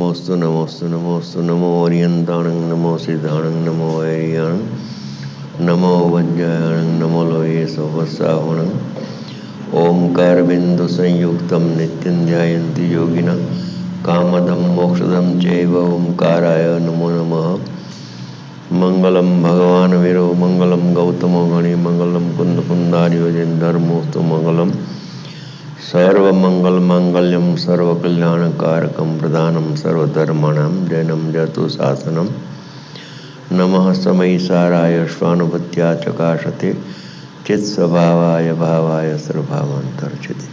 नमोस्तु नमोस्तु नमोस्तु नमो ओरियंताणं नमो सिद्धाणं नमो वैरियाणं नमो वज्रायणं नमो लोये सोपस्सावणं ओंकार बिंदु संयुक्तं नित्यं ध्यायन्ति योगिनः कामदं मोक्षदं चैव ओंकाराय नमो नमः। मंगलम भगवान वीरो मंगलम गौतमो गणि मंगलम कुंद कुंदार्यो धर्मोस्तु मंगलम सर्वमंगल मांगल्यम सर्वकल्याणकारकम प्रधानम सर्वधर्माणां जैनम जतु शासनम नमः समयिसाराय स्वानुभूत्या चकाशते चित्स्वभावाय भावाय सर्वभावांतर्चिते।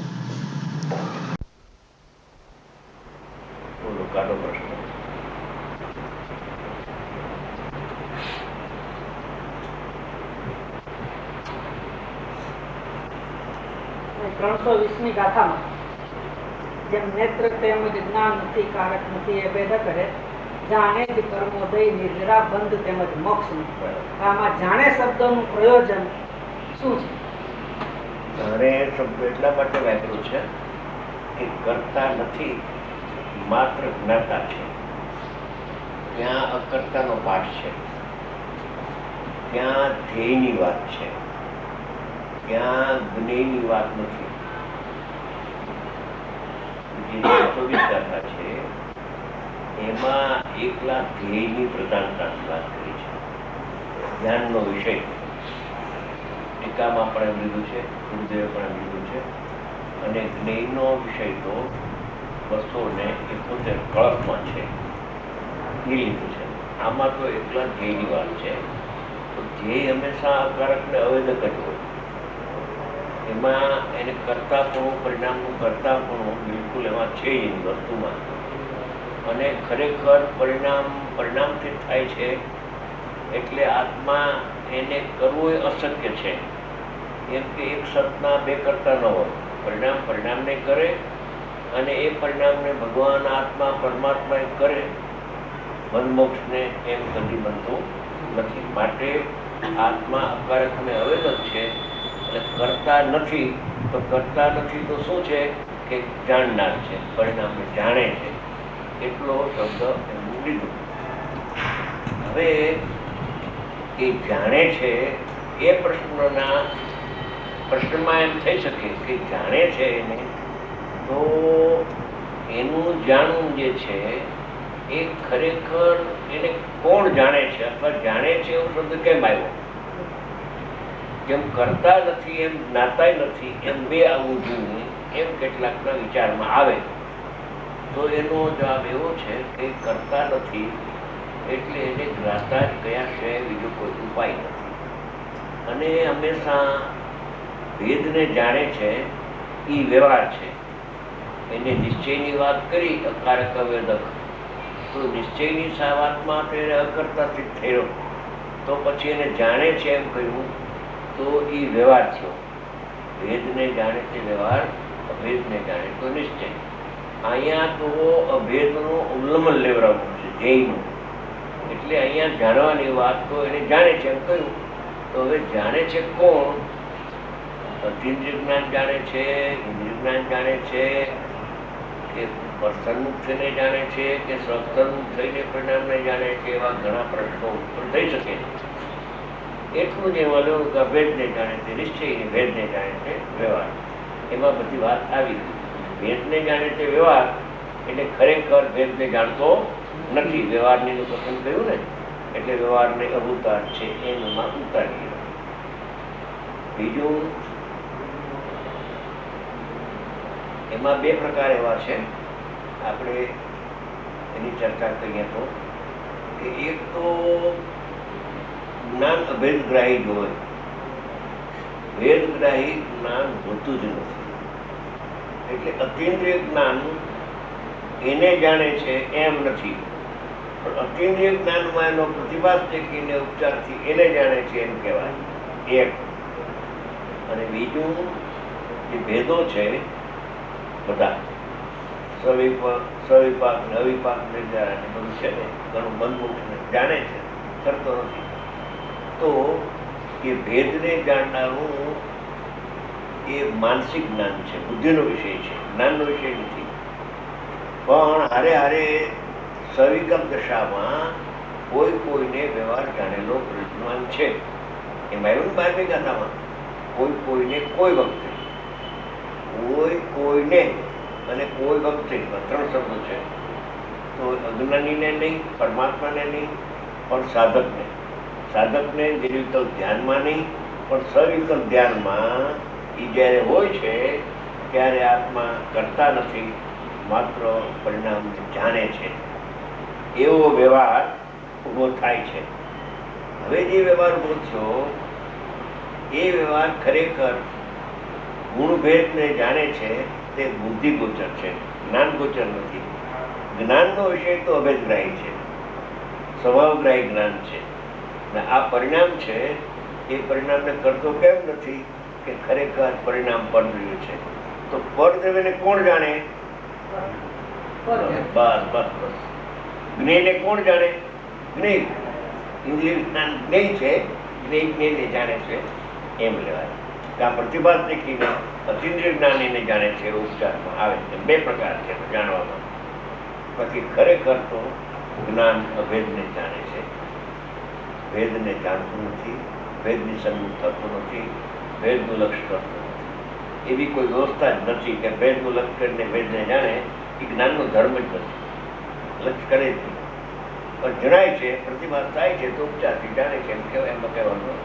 ગાથામાં જેમ નેત્ર તેમજ જ્ઞાન નથી કારક નથી એ ભેદ કરે જાણે જ કર્મોદય નિદ્રા બંધ તેમજ મોક્ષ. આમાં જાણે શબ્દનું પ્રયોજન શું છે? જાણે શબ્દ એટલા માટે વાપર્યું છે કે કરતા નથી, માત્ર જ્ઞાતા છે. ત્યાં અકર્તાનો પાઠ છે, ત્યાં ધ્યેયની વાત છે, ત્યાં જ્ઞેયની વાત નથી. જે 24 ગાથા છે એમાં એકલા ધ્યેયની પ્રધાનતાની વાત કરી છે. ધ્યાનનો વિષય ટીકામાં પણ એમ લીધું છે, ગુરુદેવે પણ એમ લીધું છે. અને જ્ઞેયનો વિષય તો વસ્તુઓને એ પોતે કળશમાં છે એ લીધું છે. આમાં તો એકલા ધ્યેયની વાત છે. તો ધ્યેય હંમેશા અકારકને અવેદક જ હોય. એમાં એને કરતાપણું, પરિણામનું કરતાપણું બિલકુલ એમાં છે એની વસ્તુમાં. અને ખરેખર પરિણામથી થાય છે એટલે આત્મા એને કરવું એ અશક્ય છે. એમ કે એક સતના બે કરતા ન હોય. પરિણામને કરે અને એ પરિણામને ભગવાન આત્મા પરમાત્મા કરે. બંધમોક્ષને એમ કદી બનતું નથી. માટે આત્મા અકારકને અવેદક છે. કરતા નથી તો શું છે કે જાણનાર છે, પરિણામને જાણે છે. એટલો શબ્દ એમનું લીધું. હવે એ જાણે છે એ પ્રશ્નમાં એમ થઈ શકે કે જાણે છે એને, તો એનું જાણવું જે છે એ ખરેખર એને કોણ જાણે છે અથવા જાણે છે એવો શબ્દ કેમ આવ્યો? જેમ કરતા નથી એમ જ્ઞાતા નથી, એમ બે આવવું જોઈએ એમ કેટલાકના વિચારમાં આવે. તો એનો જવાબ એવો છે કે કરતા નથી એટલે એને જ્ઞાતા જ કયા છે, બીજો કોઈ ઉપાય નથી. અને હંમેશા ભેદને જાણે છે એ વ્યવહાર છે. એને નિશ્ચયની વાત કરી અકારક અવેદક, તો નિશ્ચયની વાતમાં તો એને અકર્તાથી થયો, તો પછી એને જાણે છે એમ કહ્યું તો એ વ્યવહાર થયો. ભેદને જાણે તે વ્યવહાર, અભેદને જાણે તો નિશ્ચય. અહીંયા તો અભેદનું ઉલ્લંઘન લેવડાવવું છે ધ્યેયનું. એટલે અહીંયા જાણવાની વાત તો એને જાણે છે એમ કહ્યું. તો હવે જાણે છે કોણ? અતિન્દ્રિય જ્ઞાન જાણે છે, ઇન્દ્રિય જ્ઞાન જાણે છે, કે સન્મુખ થઈને જાણે છે, કે સત્સન્મુખ થઈને પરિણામને જાણે છે. એવા ઘણા પ્રશ્નો ઉત્પન્ન થઈ શકે છે. એટલું જ એમાં લેવું કે અભેદને જાણે છે નિશ્ચય, ભેદને જાણે છે વ્યવહાર. એમાં બધી વાત આવી. ભેદને જાણે છે વ્યવહાર એટલે ખરેખર ભેદને જાણતો નથી. વ્યવહારની પસંદ કર્યું ને એટલે વ્યવહારને અવતાર છે એમાં ઉતારી. બીજું એમાં બે પ્રકાર એવા છે, આપણે એની ચર્ચા કરીએ તો કે એક તો જ્ઞાન અભેદગ્રાહી જ હોય. ભેદગ્રાહી જ્ઞાન હોતું જ નથી. એટલે અતિન્દ્રિય જ્ઞાન એને જાણે છે એમ નથી, પણ અતિન્દ્રિય જ્ઞાનમાં એનો પ્રતિભાસ દેખીને ઉપચારથી એને જાણે છે એમ કહેવાય એક. અને બીજું જે ભેદો છે બધા સવિપાક ને અવિપાક નિર્ધારણ બધું છે ને, ઘણું બંધમુક્ત જાણે છે, કરતો નથી. તો એ ભેદને જાણનારું એ માનસિક જ્ઞાન છે, બુદ્ધિનો વિષય છે, જ્ઞાનનો વિષય નથી. પણ હારે હારે સવિકલ્પ દશામાં કોઈ કોઈને વ્યવહાર જાણેલો પ્રજ્ઞાન છે. એમાં એવું 12મી ગાથામાં કોઈ કોઈને કોઈ વખતે, કોઈ કોઈને અને કોઈ વખતે 3 શબ્દો છે. તો અજ્ઞાનીને નહીં, પરમાત્માને નહીં, પણ સાધકને. સાધકને નિર્વિકલ્પ ધ્યાનમાં નહીં, પણ સવિકલ્પ ધ્યાનમાં એ જ્યારે હોય છે ત્યારે આત્મા કરતા નથી, માત્ર પરિણામ જાણે છે. એવો વ્યવહાર ઊભો થાય છે. હવે જે વ્યવહાર ઊભો થયો એ વ્યવહાર ખરેખર ગુણભેદને જાણે છે. તે બુદ્ધિગોચર છે, જ્ઞાનગોચર નથી. જ્ઞાનનો વિષય તો અભેદગ્રાહી છે, સ્વભાવગ્રાહી જ્ઞાન છે. અને આ પરિણામ છે, એ પરિણામને કરતો કેમ નથી કે ખરેખર પરિણામ પરદ્રવ્ય છે. તો પરદ્રવ્યને કોણ જાણે? બસ બસ બસ. જ્ઞેયને કોણ જાણે? જ્ઞેય. ઇન્દ્રિય જ્ઞાન જ્ઞેય છે, જ્ઞેય જ્ઞેયને જાણે છે એમ લેવાય. કે આ પ્રતિભાસ દેખીને અતિન્દ્રિય જ્ઞાન એને જાણે છે. ઉપચારમાં આવે છે 2 પ્રકાર છે જાણવામાં. બાકી ખરેખર તો જ્ઞાન અભેદને જાણે છે, ભેદને જાણતું નથી, ભેદની સન્મુખ થતું નથી, ભેદનું લક્ષ્ય કરતું નથી. એવી કોઈ વ્યવસ્થા જ નથી કે ભેદનું લક્ષ્ય કરીને ભેદને જાણે. એ જ્ઞાનનો ધર્મ જ નથી, લક્ષ્ય કરે જ નહીં. પણ જણાય છે, પ્રતિભાસ થાય છે તો ઉપચારથી જાણે છે એમ કહેવાય, એમાં કહેવાનું.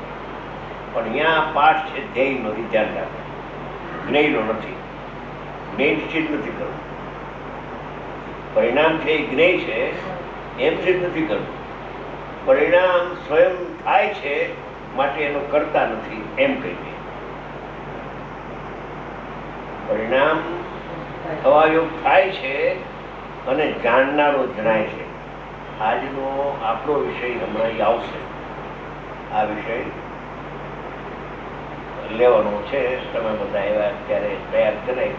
પણ અહીંયા પાઠ છે ધ્યેયનો, એ ધ્યાન રાખે. જ્ઞેયનો નથી, જ્ઞેય નિશ્ચિત નથી કરવું. પરિણામ છે એ જ્ઞેય છે એમ સિદ્ધ નથી કરવું. પરિણામ સ્વયં થાય છે માટે એનો કરતા નથી એમ કહીએ. પરિણામ થવાયોગ થાય છે અને જાણનારો જણાય છે. આજનો આપણો વિષય હમણાં આવશે. આ વિષય લેવાનો છે. તમે બધા એવા અત્યારે તૈયાર કરાય.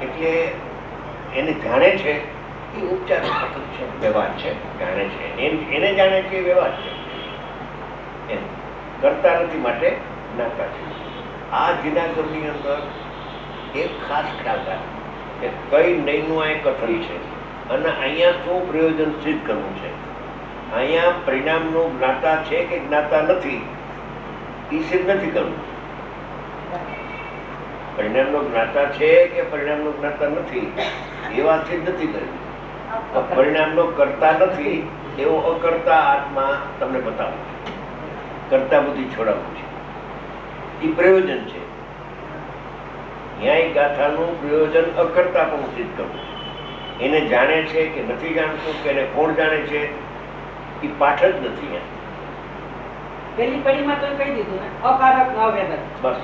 એટલે એને જાણે છે એ ઉપચાર છે, વ્યવહાર છે, જાણે છે. એને જાણે છે એ વ્યવહાર છે, એમ કરતા નથી માટે જ્ઞાતા છે. આ જુનાગઢની અંદર એક ખાસ ખ્યાલ રાખે કે કઈ નહીંનું આ કથળી છે અને અહીંયા શું પ્રયોજન સિદ્ધ કરવું છે. અહીંયા પરિણામનું જ્ઞાતા છે કે જ્ઞાતા નથી એ સિદ્ધ નથી કરવું. પરિણામનો જ્ઞાતા છે કે પરિણામનો જ્ઞાતા નથી એ વાત સિદ્ધ નથી કરવી. પરિણામનો કરતા નથી એવો અકર્તા આત્મા તમને બતાવું છે. કરતા બુદ્ધિ છોડાવવું છે, એ પ્રયોજન છે. ન્યાય ગાથાનું પ્રયોજન અકર્તા પણ સિદ્ધ કરવું. એને જાણે છે કે નથી જાણતું, કે એને કોણ જાણે છે, એ પાઠ જ નથી. પેલી કડીમાં તો કહી દીધું ને, અકારક ન વેદક. બસ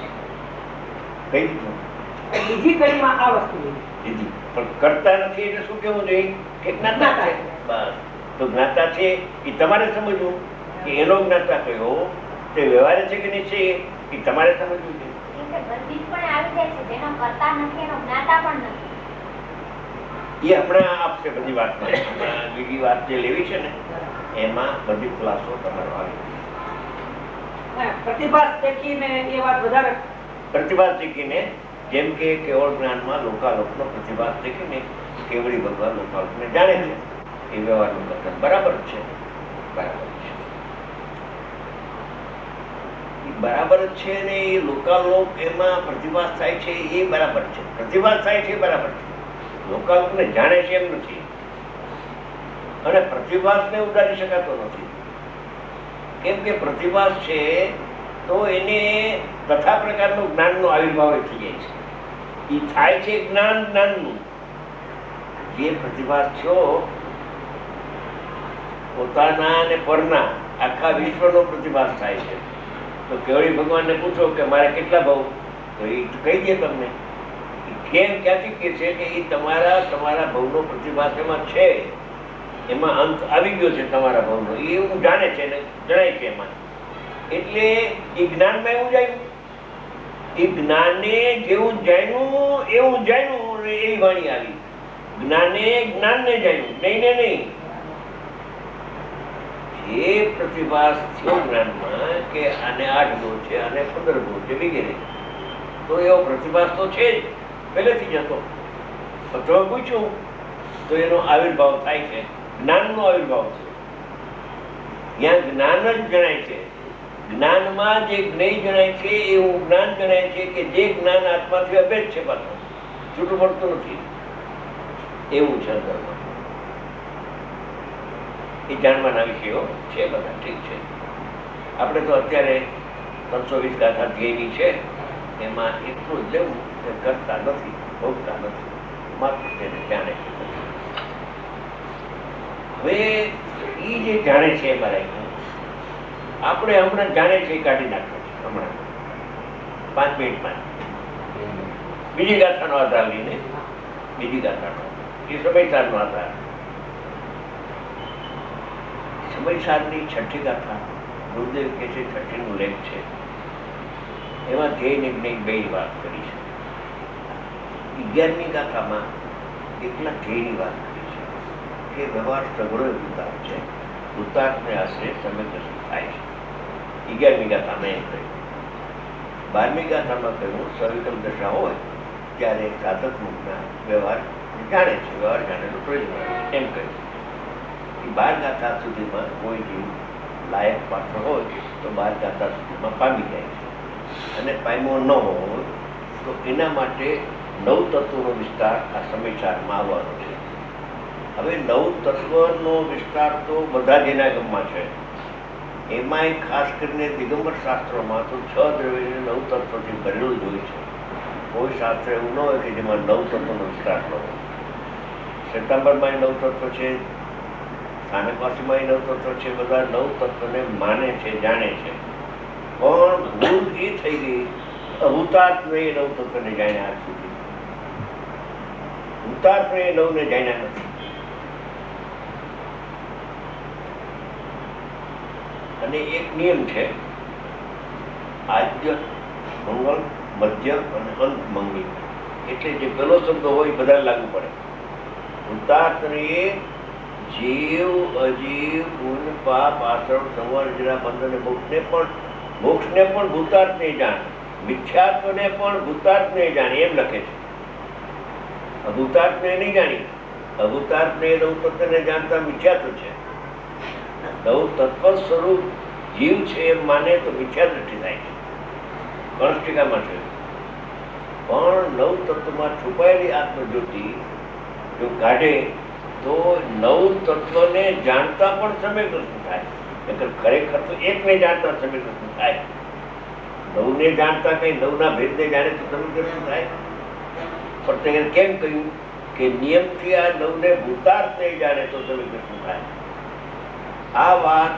કહી દીધું. બીજી કડીમાં આ વસ્તુ દીધી. પણ કરતા નથી એટલે શું કેવું જોઈએ કે જ્ઞાતા છે. બસ. તો જ્ઞાતા છે એ તમારે સમજવું કે એનો જ્ઞાતા કયો, તે વ્યવહાર છે કે નહીં છે એ તમારે સમજવું છે. એ હમણાં આપશે બધી વાતમાં. બીજી વાત જે લેવી છે ને એમાં બધી ખુલાસો તમારો આવે. પ્રતિભાસ દેખીને એ વાત વધારે. પ્રતિભાસ દેખીને જેમ કે કેવળ જ્ઞાનમાં લોકાલોકનો પ્રતિભાસ દેખીને કેવળી ભગવાન લોકાલોકને જાણે છે. એ વ્યવહારનું કથન બરાબર છે, બરાબર છે, બરાબર જ છે. ને એ લોકાલોક એમાં પ્રતિભાસ થાય છે એ બરાબર છે. પ્રતિભાસ થાય છે એ બરાબર છે. લોકાલોકને જાણે છે એમ નથી. અને પ્રતિભાસને ઉડાડી શકાતો નથી. કેમ કે પ્રતિભાસ છે તો એને તથા પ્રકારનું જ્ઞાનનો આવિર્ભાવ થઈ જાય છે. એ થાય છે જ્ઞાનનું. જે પ્રતિભાસ થયો પોતાના અને પરના આખા વિશ્વનો પ્રતિભાસ થાય છે. તો કેવળી ભગવાનને પૂછો કે મારે કેટલા ભાવ, તો એ કહી દે તમને. કેમ ક્યાંથી કે છે કે એ તમારા ભાવનો પ્રતિભાસ એમાં છે, એમાં અંત આવી ગયો છે તમારા ભાવનો. એ એવું જાણે છે ને જણાય છે એમાં. એટલે એ જ્ઞાનમાં એવું જાણ્યું, એ જ્ઞાને જેવું જાણ્યું એવું જાણ્યું, એવી વાણી આવી. જ્ઞાને જ્ઞાનને જાણ્યું, નહીં ને નહીં. જે પ્રતિભાસ થયો જ્ઞાનમાં કે આને 8 ગુણ છે, આને 15 ગુણ છે વગેરે, તો એવો પ્રતિભાસ તો છે જ. પહેલેથી જ હતો. તમે પૂછ્યું તો એનો આવિર્ભાવ થાય છે, જ્ઞાનનો આવિર્ભાવ છે. જ્યાં જ્ઞાન જ જણાય છે, જ્ઞાનમાં જે જ્ઞેય જણાય છે એવું જ્ઞાન જણાય છે કે જે જ્ઞાન આત્માથી અભેદ છે, પાછું છૂટું પડતું નથી. એવું છે અંદરમાં. એ જાણવાના વિષયો છે બધા. ઠીક છે, આપણે તો અત્યારે 320 ગાથા ધ્યેયની છે, એમાં એટલું જ લેવું કે કરતા નથી, ભોગતા નથી, માત્ર તેને જાણે છે. હવે એ જે જાણે છે એમાં રાખ્યું, આપણે હમણાં જાણે છે એ કાઢી નાખ્યો છે. હમણાં 5 મિનિટમાં બીજી ગાથાનો આધાર લઈને, બીજી ગાથાનો એ સમયસારનો આધાર. સમયસારની 6ઠ્ઠી ગાથા ગુરુદેવ કે છે 6ઠ્ઠીનો લેખ છે, એમાં ધ્યેય ને જ્ઞેય બે વાત કરી છે. 11મી ગાથામાં એકલા ધ્યેયની વાત કરી છે કે વ્યવહાર સઘળો ઉતાર છે, ઉતારને આશરે સમયદર્શન થાય છે. 11મી ગાથામાં એમ કહ્યું. 12મી ગાથામાં કહ્યું સવિકલ્પ દશા હોય ત્યારે સાધક મુક્તના વ્યવહાર જાણે છે, વ્યવહાર જાણેલું પ્રયોજન એમ કહ્યું. 12 ગાથા સુધીમાં કોઈ જીવ લાયક પાત્ર હોય તો 12 ગાથા સુધીમાં પામી જાય છે, અને પામ્યો ન હોય તો એના માટે 9 તત્વોનો વિસ્તાર આ સમયસારમાં આવવાનો છે. હવે 9 તત્વનો વિસ્તાર તો બધા જ એના ગમમાં છે. એમાંય ખાસ કરીને દિગંબર શાસ્ત્રોમાં તો 6 દ્રવ્યને 9 તત્વથી ભરેલું જ હોય છે. કોઈ શાસ્ત્ર એવું ન હોય કે જેમાં 9 તત્વનો વિસ્તાર ન હોય. શ્વેતાંબરમાં 9 તત્વ છે, સ્થાનકવાસીમાં 9 તત્વ છે. બધા 9 તત્વને માને છે, જાણે છે. પણ ભૂલ એ થઈ ગઈ, અભૂતાર્થને એ 9 તત્વને જાણ્યા આજ સુધી. ભૂતાર્થને એ 9ને જાણ્યા નથી. અને એક નિયમ છે, આદ્ય મંગળ, મધ્ય અને અંત મંગળ. એટલે જે પેલો શબ્દ હોય બધા લાગુ પડે. ભૂતાર્થને જીવ, અજીવ, ગુણ, પાપ, આશ્રમ, સંવર, જરા, બંધન, મોક્ષને પણ ભૂતાર્થને જાણ, મિથ્યાત્વને પણ ભૂતાર્થને જાણી એમ લખે છે. અભૂતાર્થને નહીં જાણી. અભૂતાર્થને 9 તત્વને જાણતા મિથ્યાત્વ છે. 9 તત્વ સ્વરૂપ જીવ છે એમ માને તો મિથ્યા દ્રષ્ટિ થાય છે. કણષ્ટિકામાં છે. પણ 9 તત્વમાં છુપાયેલી આત્મજ્યોતિ જો કાઢે તો 9 તત્વને જાણતા પણ સમયગ્રસ્ત થાય. ખરેખર તો એકને જાણતા સમયગ્રસ્ત થાય. 9ને જાણતા કઈ 9ના ભેદને જાણે તો સમયગ્રસ્ત થાય. પણ તે કેમ કહ્યું કે નિયમથી આ 9ને ભૂતાર્થને જાણે તો સમયગ્રસ્ત થાય. આ વાત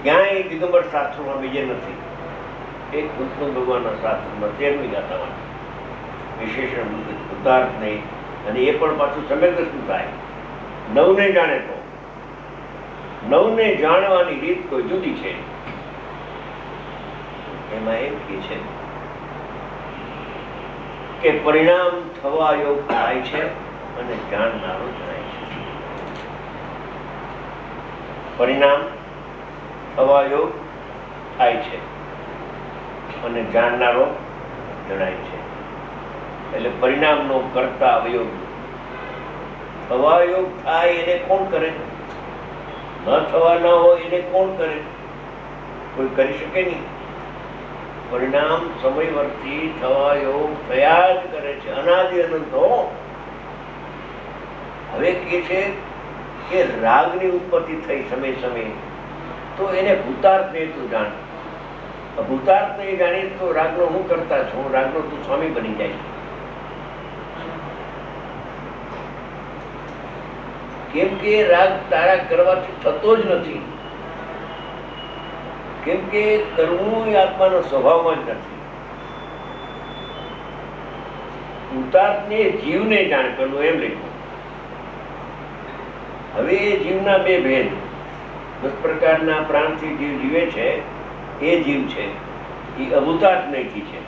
ક્યાંય દિગંબર શાસ્ત્રોમાં બીજે નથી. એક કૃષ્ણ ભગવાનના શાસ્ત્રમાં 13મી ગાથામાં વિશેષણ ભૂતાર્થ નહીં, અને એ પણ પાછું સમયગ્રસ્ત થાય. 9ને જાણે તો 9ને જાણવાની રીત કોઈ જુદી છે. એમાં એમ કે છે કે પરિણામ થવા યોગ થાય છે અને જાણનારો જણાય છે. પરિણામ થવા યોગ થાય છે અને જાણનારો જણાય છે. એટલે પરિણામનો કરતા અવયોગ. અવયોગ થાય એને કોણ કરે? ન થવા ના હોય એને કોણ કરે? કોઈ કરી શકે નહીં. પરિણામ સમયવર્તી થવા યોગ થયા જ કરે છે, અનાદિ અનંત. હવે કે છે કે રાગની ઉત્પત્તિ થઈ સમય સમયે તો એને ભૂતાર્થ ને તું જાણ. ભૂતાર્થ ને જાણી તો રાગનો હું કરતા છું, રાગનો તું સ્વામી બની જાય. કેમ કે રાગ તારા કરવાથી થતો જ નથી. કેમ કે કરવું એ આત્માનો સ્વભાવમાં જ નથી. ભૂતાર્થને જીવને જાણ કરવું એમ લખ્યું. હવે એ જીવના બે ભેદ, 10 પ્રકારના પ્રાણથી જીવ જીવે છે એ જીવ છે, એ અભૂતાર્થ નહીંથી છે.